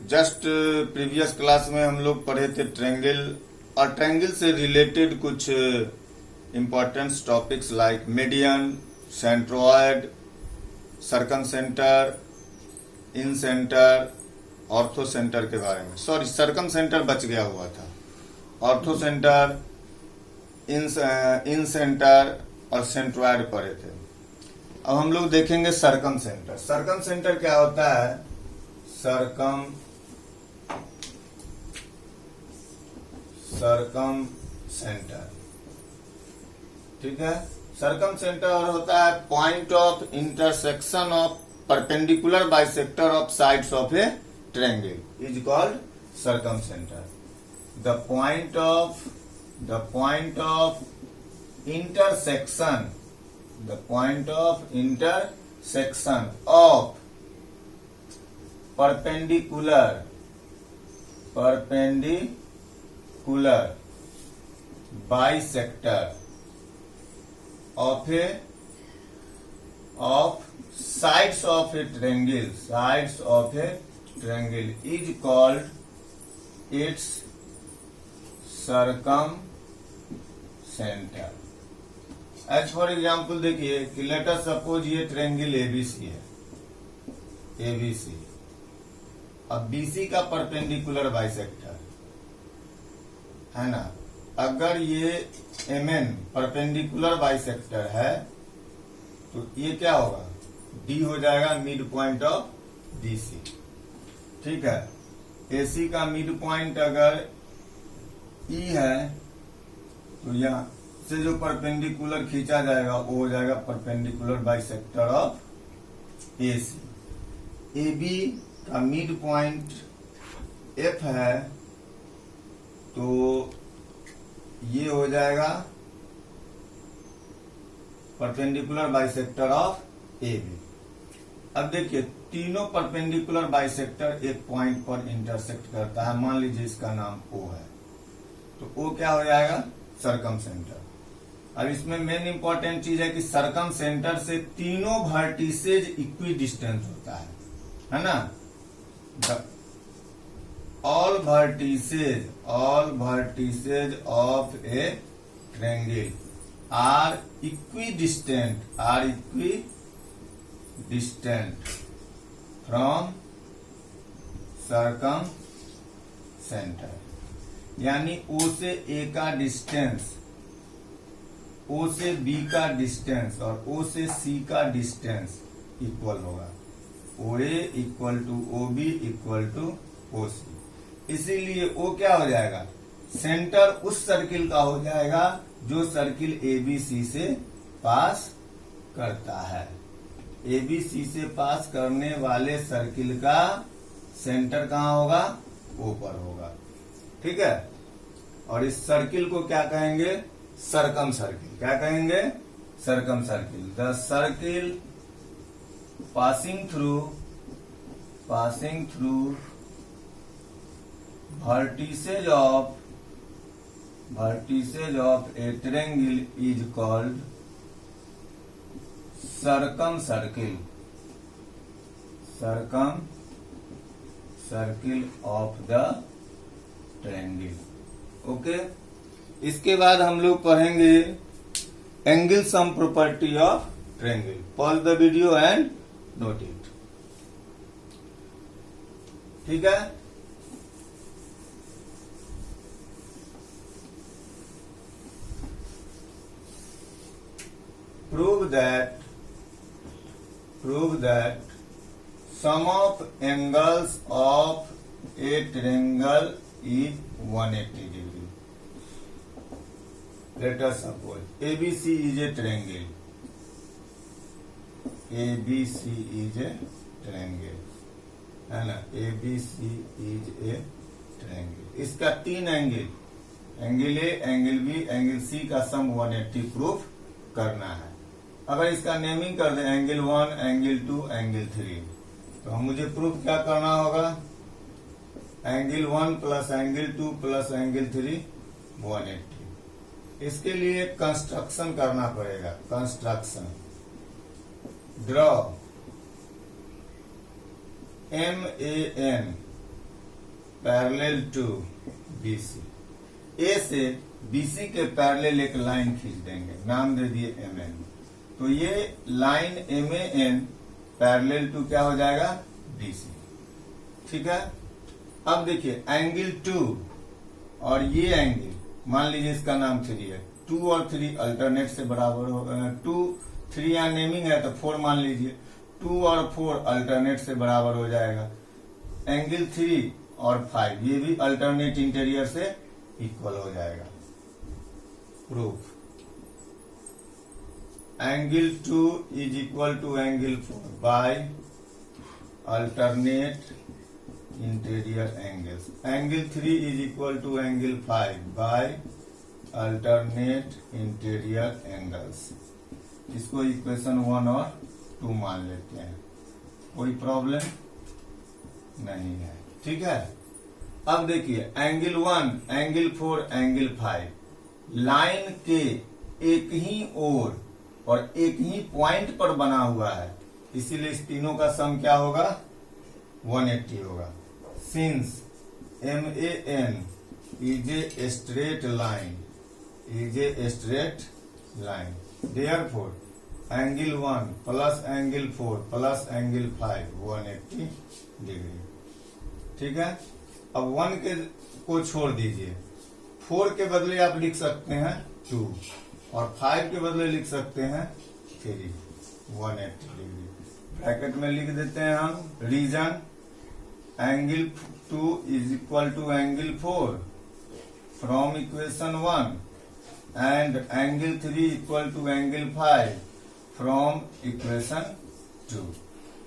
Just previous class में हम लोग पढ़े थे ट्रायंगल और ट्रायंगल से रिलेटेड कुछ important topics like median, centroid, circumcentre, incentre, orthocentre के बारे में। सॉरी, सर्कम सेंटर बच गया हुआ था। ऑर्थो सेंटर, इन सेंटर और सेंट्रोइड पढ़े थे। अब हम लोग देखेंगे सर्कम सेंटर। सर्कम सेंटर क्या होता है? सर्कम सेंटर, ठीक है। सर्कम सेंटर और होता है point of intersection of perpendicular bisector of sides of a triangle is called circum centre. The point of intersection of perpendicular bisector of sides of a triangle is called its circumcenter। As for example देखिए कि let us suppose ये triangle ABC है, ABC. अब BC का perpendicular bisector है ना। अगर ये एमएन परपेंडिकुलर बाइसेक्टर है तो ये क्या होगा? डी हो जाएगा मिड पॉइंट ऑफ बीसी, ठीक है। एसी का मिड पॉइंट अगर ई है तो यहां से जो परपेंडिकुलर खींचा जाएगा वो हो जाएगा perpendicular bisector of AC. AB का मिड पॉइंट एफ है तो ये हो जाएगा परपेंडिकुलर बाइसेक्टर ऑफ एबी। अब देखिए तीनों परपेंडिकुलर बाइसेक्टर एक पॉइंट पर इंटरसेक्ट करता है। मान लीजिए इसका नाम ओ है तो ओ क्या हो जाएगा? Circum centre. अब इसमें मेन इंपॉर्टेंट चीज है कि सर्कम सेंटर से तीनों वर्टिसेज इक्वी डिस्टेंस होता है ना। All vertices of a triangle are equidistant from circumcentre. यानी ओ से ए का डिस्टेंस, ओ से बी का डिस्टेंस और ओ से सी का डिस्टेंस इक्वल होगा। O A equal to O B equal to O C. इसीलिए ओ क्या हो जाएगा? सेंटर उस सर्किल का हो जाएगा जो सर्किल एबीसी से पास करता है। एबीसी से पास करने वाले सर्किल का सेंटर कहाँ होगा? ओ पर होगा, ठीक है। और इस सर्किल को क्या कहेंगे? Circum circle. क्या कहेंगे? Circum circle. The circle passing through vertices of a triangle is called circum circle of the triangle। Okay, इसके बाद हम लोग पढ़ेंगे angle sum property of triangle. Pause the video and note it, ठीक है। Prove that sum of angles of a triangle is 180 degree. Let us suppose ABC is a triangle. ABC is a triangle, है ना। ABC is a triangle। इसका तीन angle, angle A, angle B, angle C का sum 180 proof करना है। अगर इसका naming कर दें एंगल 1, एंगल 2, एंगल 3 तो हम मुझे प्रूफ क्या करना होगा? Angle 1 plus angle 2 plus angle 3 180। इसके लिए कंस्ट्रक्शन करना पड़ेगा। Construction, draw MAN parallel to BC, A से बीसी के पैरेलल एक लाइन खींच देंगे, नाम दे दिए MN। तो ये लाइन MAN पैरेलल टू क्या हो जाएगा, BC। ठीक है। अब देखिए एंगल 2 और ये एंगल, मान लीजिए इसका नाम 3 है, 2 और 3 अल्टरनेट से बराबर होगा, 2 3 यहाँ नेमिंग है तो 4 मान लीजिए, 2 और 4 अल्टरनेट से बराबर हो जाएगा। एंगल 3 और 5 ये भी अल्टरनेट इंटीरियर से इक्वल हो जाएगा। Proof, angle 2 is equal to angle 4 by alternate interior angles, angle 3 is equal to angle 5 by alternate interior angles. इसको इक्वेशन 1 और 2 मान लेते हैं, कोई प्रॉब्लम नहीं है। ठीक है। अब देखिए एंगल 1, एंगल 4, एंगल 5 लाइन के एक ही ओर और एक ही पॉइंट पर बना हुआ है, इसीलिए इस तीनों का सम क्या होगा, 180 होगा। Since MAN is a straight line, is a straight line, therefore angle 1 plus angle 4 plus angle 5 180 degree. ठीक है। अब 1 के को छोड़ दीजिए, 4 के बदले आप लिख सकते हैं 2 और 5 के बदले लिख सकते हैं 3, 180 डिग्री। ब्रैकेट में लिख देते हैं हम reason, angle 2 is equal to angle 4 from equation 1 and angle 3 equal to angle 5 from equation 2।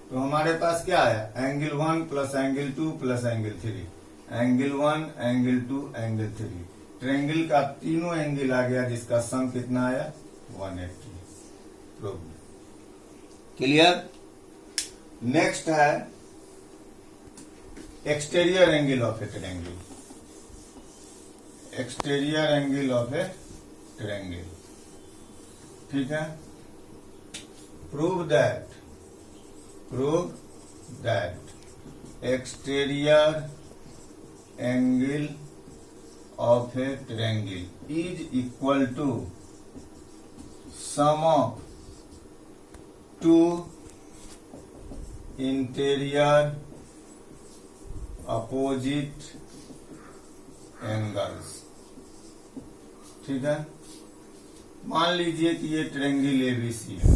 तो हमारे पास क्या है, angle 1 plus angle 2 plus angle 3, angle 1 angle 2 angle 3, triangle का तीनों एंगल आ गया जिसका सम कितना आया, 180। प्रूव। क्लियर। नेक्स्ट है exterior angle of a triangle, exterior angle of a triangle. ठीक है। Prove that exterior angle of a triangle is equal to sum of two interior opposite angles। ठीक है। मान लीजिए कि ये ट्रायंगल ABC है,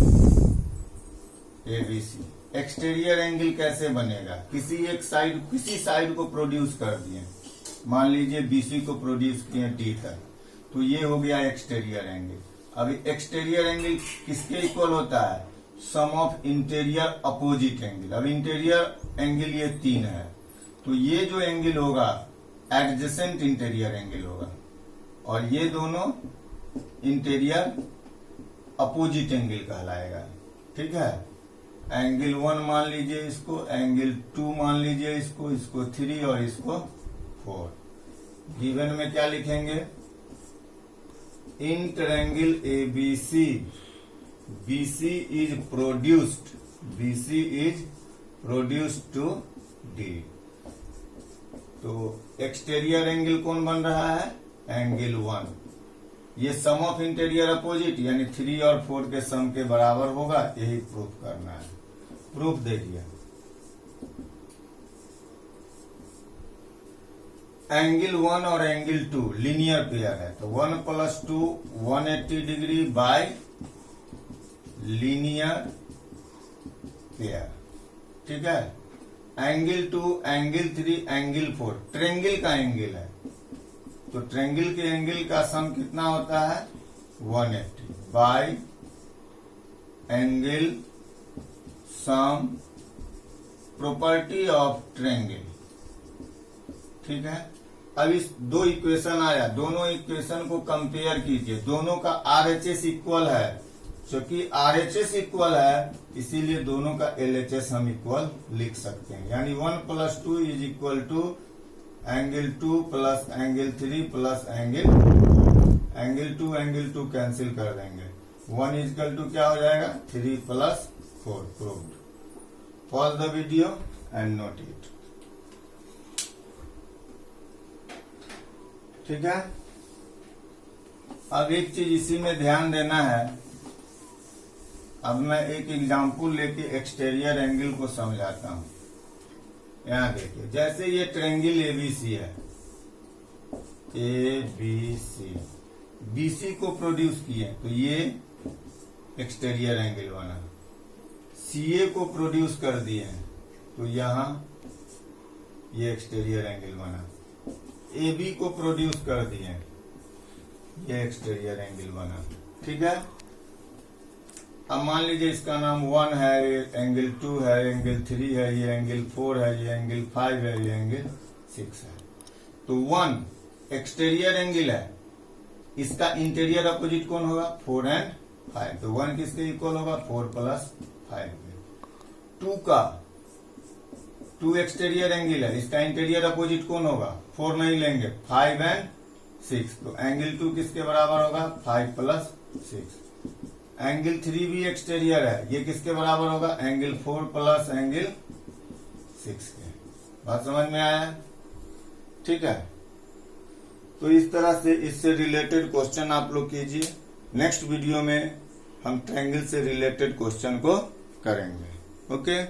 ABC। एक्सटीरियर एंगल कैसे बनेगा, किसी साइड को प्रोड्यूस कर दिए, मान लीजिए BC को प्रोड्यूस किए D तक, तो ये हो गया एक्सटीरियर एंगल। अभी एक्सटीरियर एंगल किसके इक्वल होता है, सम ऑफ इंटीरियर अपोजिट एंगल। अब इंटीरियर एंगल ये 3 है, तो ये जो एंगल होगा एडजेसेंट इंटीरियर एंगल होगा, और ये दोनों इंटीरियर अपोजिट एंगल कहलाएगा। ठीक है। एंगल 1 मान लीजिए इसको, एंगल 2 मान लीजिए इसको, इसको 3 और इसको 4। गिवन में क्या लिखेंगे, in triangle ABC BC is produced to D। तो एक्सटीरियर एंगल कौन बन रहा है, एंगल 1। ये सम ऑफ इंटीरियर अपोजिट यानी 3 और 4 के सम के बराबर होगा, यही प्रूफ करना है। प्रूफ देखिए, एंगल 1 और एंगल 2 लीनियर पेयर है, तो 1 plus 2 180 degree by linear pair. ठीक है। एंगल 2 एंगल 3 एंगल 4 ट्रायंगल का एंगल है, तो ट्रायंगल के एंगल का सम कितना होता है, 180 bye angle sum property of triangle. ठीक है। अब इस 2 इक्वेशन आया, दोनों इक्वेशन को कंपेयर कीजिए, दोनों का RHS इक्वल है, क्योंकि RHS इक्वल है इसीलिए दोनों का LHS हम इक्वल लिख सकते हैं, यानी 1 plus 2 is equal to angle 2 plus angle 3 plus angle 2 cancel कर देंगे, 1 इज इक्वल टू क्या हो जाएगा, 3 plus 4। Proved. Pause the video and note it. ठीक है। अब एक चीज इसी में ध्यान देना है, अब मैं एक एग्जाम्पल लेके एक्सटीरियर एंगल को समझाता हूं। यहां देखिए, जैसे ये ट्रायंगल एबीसी है, एबीसी, बीसी को प्रोड्यूस किए तो ये एक्सटीरियर एंगल बना, सीए को प्रोड्यूस कर दिए तो यहां ये एक्सटीरियर एंगल बना, एबी को प्रोड्यूस कर दिए ये एक्सटीरियर एंगल बना। ठीक है। अब मान लीजिए इसका नाम 1 है, ये एंगल 2 है, एंगल 3 है, ये एंगल 4 है, ये एंगल 5 है, ये एंगल 6 है। तो 1 एक्सटीरियर एंगल है, इसका इंटीरियर अपोजिट कौन होगा? 4 एंड 5। तो 1 किसके इक्वल होगा? 4 प्लस 5 के। 2 का 2 एक्सटीरियर एंगल है, इसका इंटीरियर अपोजिट कौन होगा? 4 नहीं लेंगे, 5 एंड 6। तो एंगल 2 किसके बराबर होगा? 5 प्लस 6। एंगल 3 भी एक्सटीरियर है, ये किसके बराबर होगा? एंगल 4 प्लस एंगल 6 के। बात समझ में आया? ठीक है। तो इस तरह से इससे रिलेटेड क्वेश्चन आप लोग कीजिए। नेक्स्ट वीडियो में हम ट्रायंगल से रिलेटेड क्वेश्चन को करेंगे। ओके।